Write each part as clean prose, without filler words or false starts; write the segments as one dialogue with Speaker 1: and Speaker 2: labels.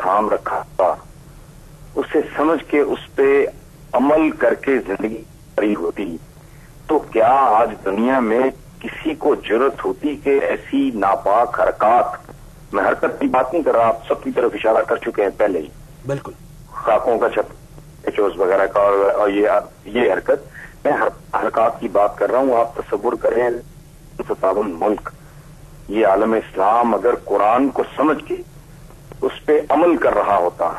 Speaker 1: تھام رکھا تھا اسے سمجھ کے اس پہ عمل کر کے زندگی بری ہوتی، تو کیا آج دنیا میں کسی کو جرأت ہوتی کہ ایسی ناپاک حرکات، میں حرکت کی بات نہیں کر رہا، آپ سب کی طرف اشارہ کر چکے ہیں پہلے ہی، بالکل خاکوں کا چوز وغیرہ کا اور یہ حرکت، میں حرکات کی بات کر رہا ہوں. آپ تصور کریں 57 ملک، یہ عالم اسلام اگر قرآن کو سمجھ کے اس پہ عمل کر رہا ہوتا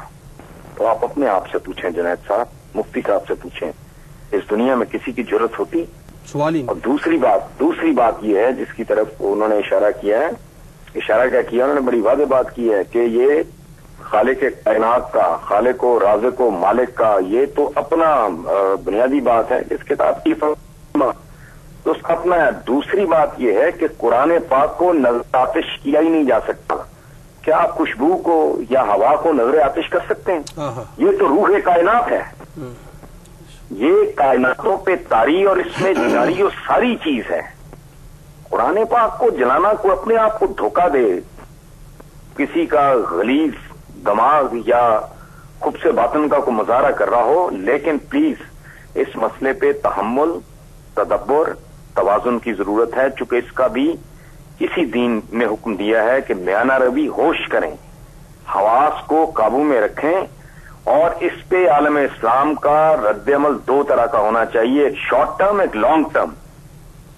Speaker 1: تو آپ اپنے آپ سے پوچھیں، جنید صاحب، مفتی صاحب سے پوچھیں، اس دنیا میں کسی کی ضرورت ہوتی؟ سوال ہی. اور دوسری بات یہ ہے جس کی طرف انہوں نے اشارہ کیا ہے، اشارہ کیا کیا انہوں نے، بڑی واضح بات کی ہے کہ یہ خالق کائنات کا، خالق و رازق و مالک کا، یہ تو اپنا بنیادی بات ہے، اس کتاب کی تو اس کا اپنا ہے. دوسری بات یہ ہے کہ قرآن پاک کو نظر آتش کیا ہی نہیں جا سکتا. کیا آپ خوشبو کو یا ہوا کو نظر آتش کر سکتے ہیں؟ یہ تو روح کائنات ہے، یہ کائناتوں پہ طاری اور اس میں جاری و ساری چیز ہے. قرآن پاک کو جلانا کو اپنے آپ کو دھوکہ دے، کسی کا غلیظ دماغ یا خود سے باطن کا کو مظاہرہ کر رہا ہو، لیکن پلیز اس مسئلے پہ تحمل، تدبر، توازن کی ضرورت ہے، چونکہ اس کا بھی کسی دین میں حکم دیا ہے کہ میانہ روی ہوش کریں، حواس کو قابو میں رکھیں، اور اس پہ عالم اسلام کا رد عمل دو طرح کا ہونا چاہیے، ایک شارٹ ٹرم، ایک لانگ ٹرم.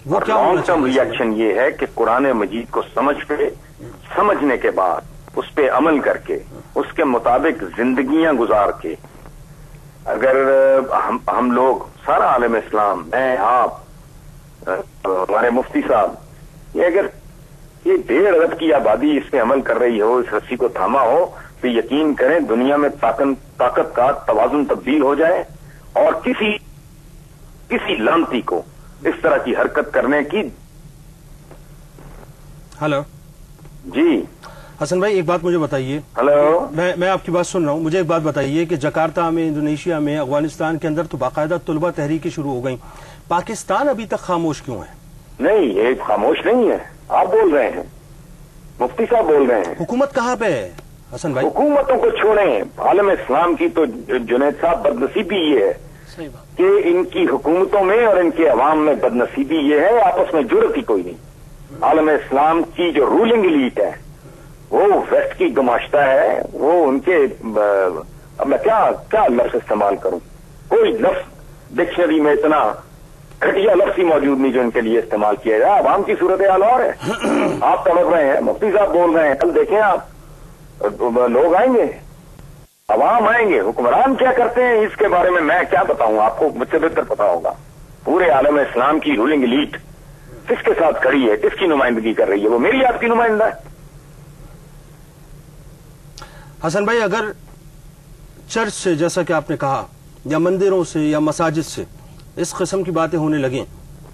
Speaker 1: اور لانگ ٹرم ریئیکشن یہ ہے کہ قرآن مجید کو سمجھنے کے بعد اس پہ عمل کر کے اس کے مطابق زندگیاں گزار کے، اگر ہم لوگ سارا عالم اسلام، میں، آپ، ہمارے مفتی صاحب، یہ اگر یہ 1.5 ارب کی آبادی اس پہ عمل کر رہی ہو، اس رسی کو تھاما ہو، تو یقین کریں دنیا میں طاقت کا توازن تبدیل ہو جائے، اور کسی لانتی کو اس طرح کی حرکت کرنے کی. ہلو جی
Speaker 2: حسن بھائی، ایک بات مجھے بتائیے.
Speaker 1: ہلو،
Speaker 2: میں آپ کی بات سن رہا ہوں. مجھے ایک بات بتائیے کہ جکارتا میں، انڈونیشیا میں، افغانستان کے اندر تو باقاعدہ طلبہ تحریکیں شروع ہو گئیں، پاکستان ابھی تک خاموش کیوں ہے؟
Speaker 1: نہیں، یہ خاموش نہیں ہے، آپ بول رہے ہیں، مفتی صاحب بول رہے ہیں.
Speaker 2: حکومت کہاں پہ ہے حسن بھائی؟
Speaker 1: حکومتوں کو چھوڑیں، عالم اسلام کی تو جنید صاحب بدنصیبی یہ ہے کہ ان کی حکومتوں میں اور ان کے عوام میں بدنصیبی یہ ہے، آپس میں جرأت ہی کوئی نہیں. عالم اسلام کی جو رولنگ ایلیٹ ہے وہ ویسٹ کی گماشتہ ہے، وہ ان کے، اب میں کیا لفظ استعمال کروں، کوئی لفظ ڈکشنری میں اتنا گھٹیا لفظ ہی موجود نہیں جو ان کے لیے استعمال کیا جائے. عوام کی صورتحال اور ہے، آپ تڑپ رہے ہیں، مفتی صاحب بول رہے ہیں، کل دیکھیں آپ، لوگ آئیں گے، عوام آئیں گے، حکمران کیا کرتے ہیں اس کے بارے میں کیا بتاؤں آپ کو، مجھ سے بہتر پتا ہوگا. پورے عالم اسلام کی رولنگ ایلیٹ کس کے ساتھ کھڑی ہے، کس کی نمائندگی کر رہی ہے؟ وہ میری آپ کی نمائندہ ہے.
Speaker 2: حسن بھائی، اگر چرچ سے، جیسا کہ آپ نے کہا، یا مندروں سے یا مساجد سے اس قسم کی باتیں ہونے لگیں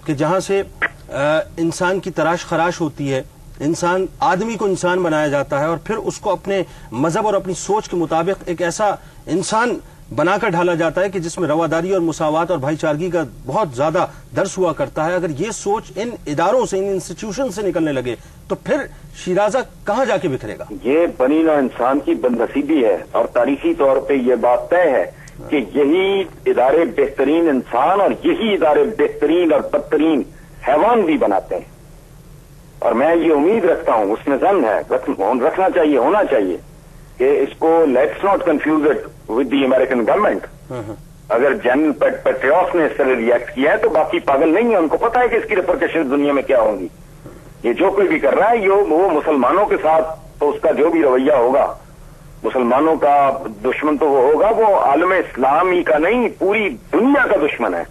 Speaker 2: کہ جہاں سے انسان کی تراش خراش ہوتی ہے، آدمی کو انسان بنایا جاتا ہے، اور پھر اس کو اپنے مذہب اور اپنی سوچ کے مطابق ایک ایسا انسان بنا کر ڈھالا جاتا ہے کہ جس میں رواداری اور مساوات اور بھائی چارگی کا بہت زیادہ درس ہوا کرتا ہے، اگر یہ سوچ ان اداروں سے، ان انسٹیٹیوشن سے نکلنے لگے تو پھر شیرازہ کہاں جا کے بکھرے گا؟
Speaker 1: یہ بنی نوع انسان کی بدنصیبی ہے، اور تاریخی طور پہ یہ بات طے ہے کہ یہی ادارے بہترین انسان اور یہی ادارے بہترین اور بدترین حیوان بھی بناتے ہیں. اور میں یہ امید رکھتا ہوں، اس میں ضمن ہے، رکھنا چاہیے، ہونا چاہیے کہ اس کو let's not confuse it with the American government. اگر جنرل پیٹریوس نے اس طرح ریئیکٹ کیا ہے تو باقی پاگل نہیں ہے، ان کو پتا ہے کہ اس کی ریپرکیشن دنیا میں کیا ہوں گی. یہ جو کوئی بھی کر رہا ہے وہ مسلمانوں کے ساتھ تو اس کا جو بھی رویہ ہوگا، مسلمانوں کا دشمن تو وہ ہوگا، وہ عالم اسلامی کا نہیں، پوری دنیا کا دشمن ہے.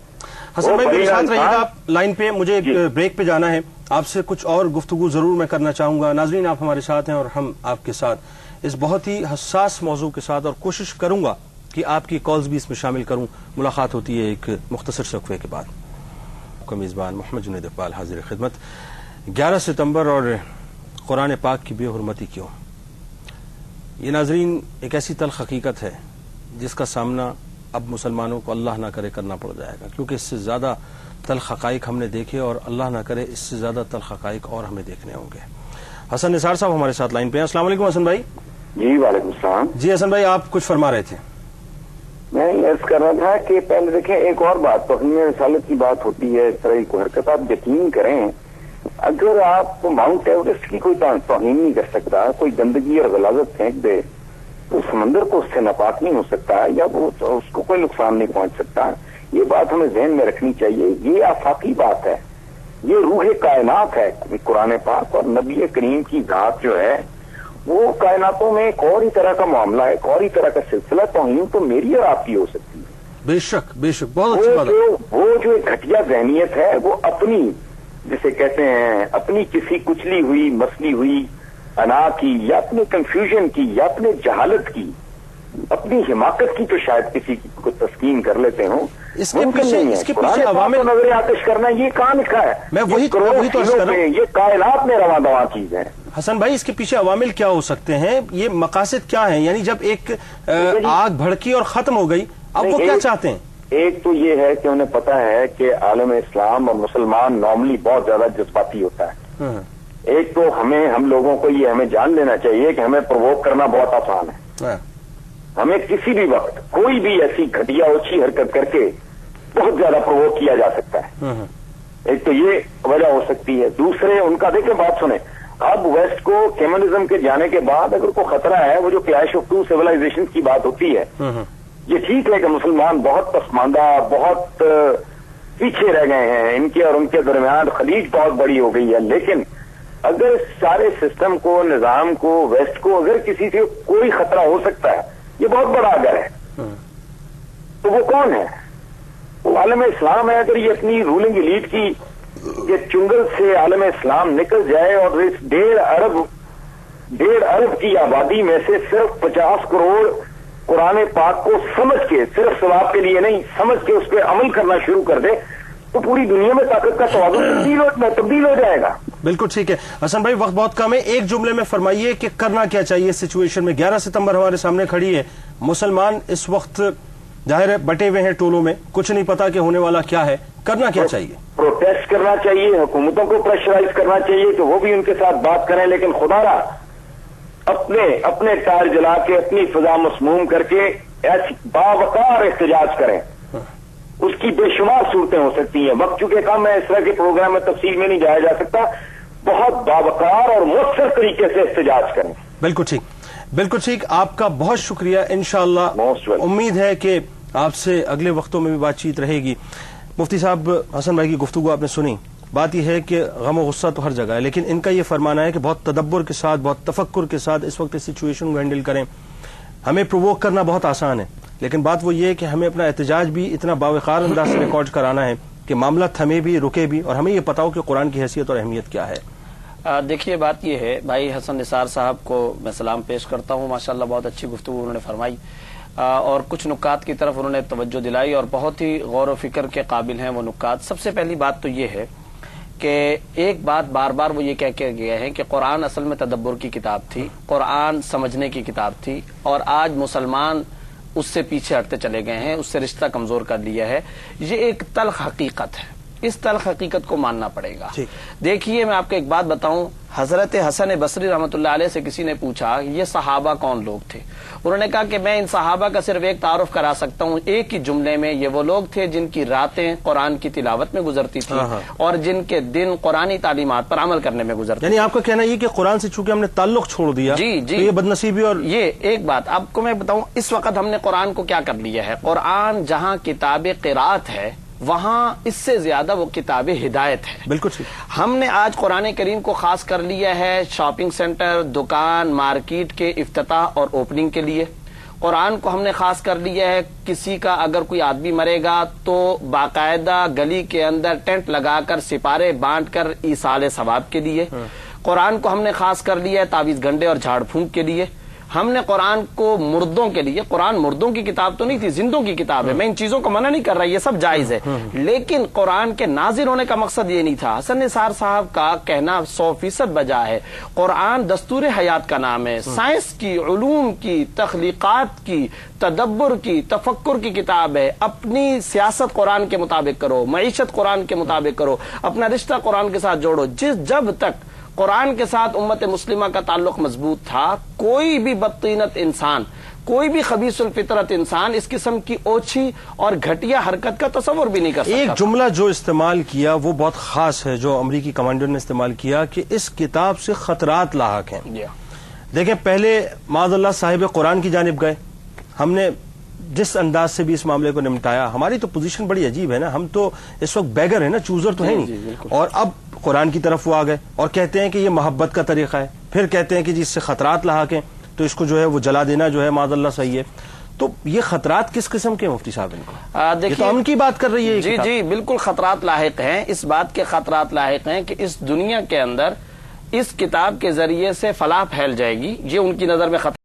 Speaker 2: حسن بھائی میرے ساتھ رہیے گا آپ لائن پہ، مجھے ایک بریک پہ جانا ہے، آپ سے کچھ اور گفتگو ضرور میں کرنا چاہوں گا. ناظرین، آپ ہمارے ساتھ ہیں اور ہم آپ کے ساتھ اس بہت ہی حساس موضوع کے ساتھ، اور کوشش کروں گا کہ آپ کی کالز بھی اس میں شامل کروں. ملاقات ہوتی ہے ایک مختصر وقفے کے بعد. آپ کا میزبان محمد جنید اقبال حاضر خدمت. 11 ستمبر اور قرآن پاک کی بے حرمتی کیوں؟ یہ ناظرین ایک ایسی تلخ حقیقت ہے جس کا سامنا اب مسلمانوں کو اللہ نہ کرے کرنا پڑ جائے گا، کیونکہ اس سے زیادہ تلخ حقائق ہم نے دیکھے، اور اللہ نہ کرے اس سے زیادہ تلخ حقائق اور ہمیں دیکھنے ہوں گے. حسن نثار صاحب ہمارے ساتھ لائن پہ ہیں. السلام علیکم حسن بھائی.
Speaker 1: جی وعلیکم السلام.
Speaker 2: جی حسن بھائی آپ کچھ فرما رہے تھے.
Speaker 1: میں عرض کر رہا تھا کہ پہلے دیکھیں ایک اور بات توہین رسالت کی بات ہوتی ہے. اس طرح کی حرکت آپ یقین کریں اگر آپ ماؤنٹ ایوریسٹ کی کوئی توہین نہیں کر سکتا, کوئی گندگی اور غلاظت پھینک دے تو سمندر کو اس سے ناپاک نہیں ہو سکتا یا وہ اس کو کوئی نقصان نہیں پہنچ سکتا. یہ بات ہمیں ذہن میں رکھنی چاہیے. یہ آفاقی بات ہے, یہ روح کائنات ہے قرآن پاک, اور نبی کریم کی ذات جو ہے وہ کائناتوں میں ایک اور ہی طرح کا معاملہ ہے, ایک اور ہی طرح کا سلسلہ. توہین تو میری اور آپ کی ہو سکتی ہے.
Speaker 2: بے شک بے شک, بہت اچھی بات ہے.
Speaker 1: وہ جو گھٹیا ذہنیت ہے وہ اپنی جسے کہتے ہیں اپنی کسی کچلی ہوئی مسلی ہوئی انا کی یا اپنے کنفیوژن کی یا اپنے جہالت کی اپنی حماقت کی تو شاید کسی کو تسکین کر لیتے ہوں.
Speaker 2: اس کے پیچھے عوامل
Speaker 1: نظر آتش کرنا یہ کہاں لکھا ہے؟
Speaker 2: میں وہی تو عرض کر رہا ہوں,
Speaker 1: یہ کائنات میں رواں دواں چیز ہے.
Speaker 2: حسن بھائی اس کے پیچھے عوامل کیا ہو سکتے ہیں؟ یہ مقاصد کیا ہیں؟ یعنی جب ایک آگ بھڑکی اور ختم ہو گئی اب وہ کیا چاہتے ہیں؟
Speaker 1: ایک تو یہ ہے کہ انہیں پتا ہے کہ عالم اسلام اور مسلمان نارملی بہت زیادہ جذباتی ہوتا ہے. ایک تو ہم لوگوں کو یہ ہمیں جان لینا چاہیے کہ ہمیں پرووک کرنا بہت آسان ہے. ہمیں کسی بھی وقت کوئی بھی ایسی گھٹیا اوچھی حرکت کر کے بہت زیادہ پرووک کیا جا سکتا ہے. ایک تو یہ وجہ ہو سکتی ہے. دوسرے ان کا دیکھیں بات سنیں, اب ویسٹ کو کمیونزم کے جانے کے بعد اگر کوئی خطرہ ہے وہ جو کلیش آف ٹو سیولائزیشن کی بات ہوتی ہے, یہ ٹھیک ہے کہ مسلمان بہت پسماندہ بہت پیچھے رہ گئے ہیں, ان کے اور ان کے درمیان خلیج بہت بڑی ہو گئی ہے, لیکن اگر سارے سسٹم کو نظام کو ویسٹ کو اگر کسی سے کوئی خطرہ ہو سکتا ہے یہ بہت بڑا اگر ہے تو وہ کون ہے؟ وہ عالم اسلام ہے. اگر یہ اپنی رولنگ ایلیٹ کی یہ چنگل سے عالم اسلام نکل جائے اور اس 1.5 ارب کی آبادی میں سے صرف 50 کروڑ قرآن پاک کو سمجھ کے, صرف ثواب کے لیے نہیں سمجھ کے اس پہ عمل کرنا شروع کر دے تو پوری دنیا میں طاقت کا توازن تبدیل ہو جائے گا.
Speaker 2: بالکل ٹھیک ہے حسن بھائی, وقت بہت کم ہے, ایک جملے میں فرمائیے کہ کرنا کیا چاہیے اس سچویشن میں؟ 11 ستمبر ہمارے سامنے کھڑی ہے, مسلمان اس وقت ظاہر ہے بٹے ہوئے ہیں ٹولوں میں, کچھ نہیں پتا کہ ہونے والا کیا ہے, کرنا کیا چاہیے؟
Speaker 1: پروٹیسٹ کرنا چاہیے, حکومتوں کو پریشرائز کرنا چاہیے کہ وہ بھی ان کے ساتھ بات کریں, لیکن خدا را اپنے ٹائر جلا کے اپنی فضا مسموم کر کے ایسی باوقار احتجاج کریں. اس کی بے شمار صورتیں ہو سکتی ہیں. وقت چونکہ کم ہے, اس طرح کے پروگرام میں تفصیل میں نہیں جایا جا سکتا. بہت باوقار اور مؤثر طریقے سے احتجاج کریں.
Speaker 2: بالکل ٹھیک, بالکل ٹھیک. آپ کا بہت شکریہ. انشاءاللہ امید ہے کہ آپ سے اگلے وقتوں میں بھی بات چیت رہے گی. مفتی صاحب, حسن بھائی کی گفتگو آپ نے سنی. بات یہ ہے کہ غم و غصہ تو ہر جگہ ہے, لیکن ان کا یہ فرمانا ہے کہ بہت تدبر کے ساتھ, بہت تفکر کے ساتھ اس وقت اس سچویشن کو ہینڈل کریں. ہمیں پرووک کرنا بہت آسان ہے, لیکن بات وہ یہ ہے کہ ہمیں اپنا احتجاج بھی اتنا باوقار انداز سے ریکارڈ کرانا ہے کہ معاملہ تھمے بھی رکے بھی, اور ہمیں یہ پتا ہو کہ قرآن کی حیثیت اور اہمیت کیا ہے.
Speaker 3: دیکھیے بات یہ ہے, بھائی حسن نثار صاحب کو میں سلام پیش کرتا ہوں. ماشاءاللہ بہت اچھی گفتگو انہوں نے فرمائی اور کچھ نکات کی طرف انہوں نے توجہ دلائی اور بہت ہی غور و فکر کے قابل ہیں وہ نکات. سب سے پہلی بات تو یہ ہے کہ ایک بات بار بار وہ یہ کہہ کے گئے ہیں کہ قرآن اصل میں تدبر کی کتاب تھی, قرآن سمجھنے کی کتاب تھی, اور آج مسلمان اس سے پیچھے ہٹتے چلے گئے ہیں, اس سے رشتہ کمزور کر لیا ہے. یہ ایک تلخ حقیقت ہے, اس تلخ حقیقت کو ماننا پڑے گا. دیکھیے میں آپ کو ایک بات بتاؤں, حضرت حسن بصری رحمۃ اللہ علیہ سے کسی نے پوچھا یہ صحابہ کون لوگ تھے؟ انہوں نے کہا کہ میں ان صحابہ کا صرف ایک تعارف کرا سکتا ہوں ایک ہی جملے میں, یہ وہ لوگ تھے جن کی راتیں قرآن کی تلاوت میں گزرتی تھی اور جن کے دن قرآنی تعلیمات پر عمل کرنے میں گزرتے.
Speaker 2: یعنی آپ کا کہنا یہ کہ قرآن سے چونکہ ہم نے تعلق چھوڑ دیا,
Speaker 3: جی
Speaker 2: تو یہ بدنصیبی. اور
Speaker 3: یہ ایک بات آپ کو میں بتاؤں, اس وقت ہم نے قرآن کو کیا کر لیا ہے, قرآن جہاں کتاب قرات ہے وہاں اس سے زیادہ وہ کتاب ہدایت ہے.
Speaker 2: بالکل.
Speaker 3: ہم نے آج قرآن کریم کو خاص کر لیا ہے شاپنگ سینٹر, دکان, مارکیٹ کے افتتاح اور اوپننگ کے لیے. قرآن کو ہم نے خاص کر لیا ہے کسی کا اگر کوئی آدمی مرے گا تو باقاعدہ گلی کے اندر ٹینٹ لگا کر سپارے بانٹ کر ایصال ثواب کے لیے. قرآن کو ہم نے خاص کر لیا ہے تعویذ گنڈے اور جھاڑ پھونک کے لیے. ہم نے قرآن کو مردوں کے لیے, قرآن مردوں کی کتاب تو نہیں تھی, زندوں کی کتاب ہے. میں ان چیزوں کو منع نہیں کر رہا, یہ سب جائز ہے, لیکن قرآن کے نازل ہونے کا مقصد یہ نہیں تھا. حسن نثار صاحب کا کہنا 100% بجا ہے. قرآن دستور حیات کا نام ہے, سائنس کی, علوم کی, تخلیقات کی, تدبر کی, تفکر کی کتاب ہے. اپنی سیاست قرآن کے مطابق کرو, معیشت قرآن کے مطابق کرو, اپنا رشتہ قرآن کے ساتھ جوڑو. جب تک قرآن کے ساتھ امت مسلمہ کا تعلق مضبوط تھا، کوئی بھی بدطینت انسان، کوئی بھی خبیث الفطرت انسان اس قسم کی اوچھی اور گھٹیا حرکت کا تصور بھی نہیں کر سکتا۔
Speaker 2: ایک جملہ جو استعمال کیا وہ بہت خاص ہے، جو امریکی کمانڈر نے استعمال کیا کہ اس کتاب سے خطرات لاحق ہیں۔ دیکھیں، پہلے معاذ اللہ صاحب قرآن کی جانب گئے، ہم نے جس انداز سے بھی اس معاملے کو نمٹایا، ہماری تو پوزیشن بڑی عجیب ہے نا، ہم تو اس وقت بیگر ہیں نا، چوزر تو ہے نہیں، اور اب قرآن کی طرف وہ آ گئے اور کہتے ہیں کہ یہ محبت کا طریقہ ہے، پھر کہتے ہیں کہ جی اس سے خطرات لاحق ہیں تو اس کو جو ہے وہ جلا دینا جو ہے معاذ اللہ صحیح ہے۔ تو یہ خطرات کس قسم کے مفتی صاحب ان کو؟ یہ تو امن کی بات کر رہی ہے۔
Speaker 3: جی جی بالکل خطرات لاحق ہیں، اس بات کے خطرات لاحق ہیں کہ اس دنیا کے اندر اس کتاب کے ذریعے سے فلاح پھیل جائے گی، یہ ان کی نظر میں خطرہ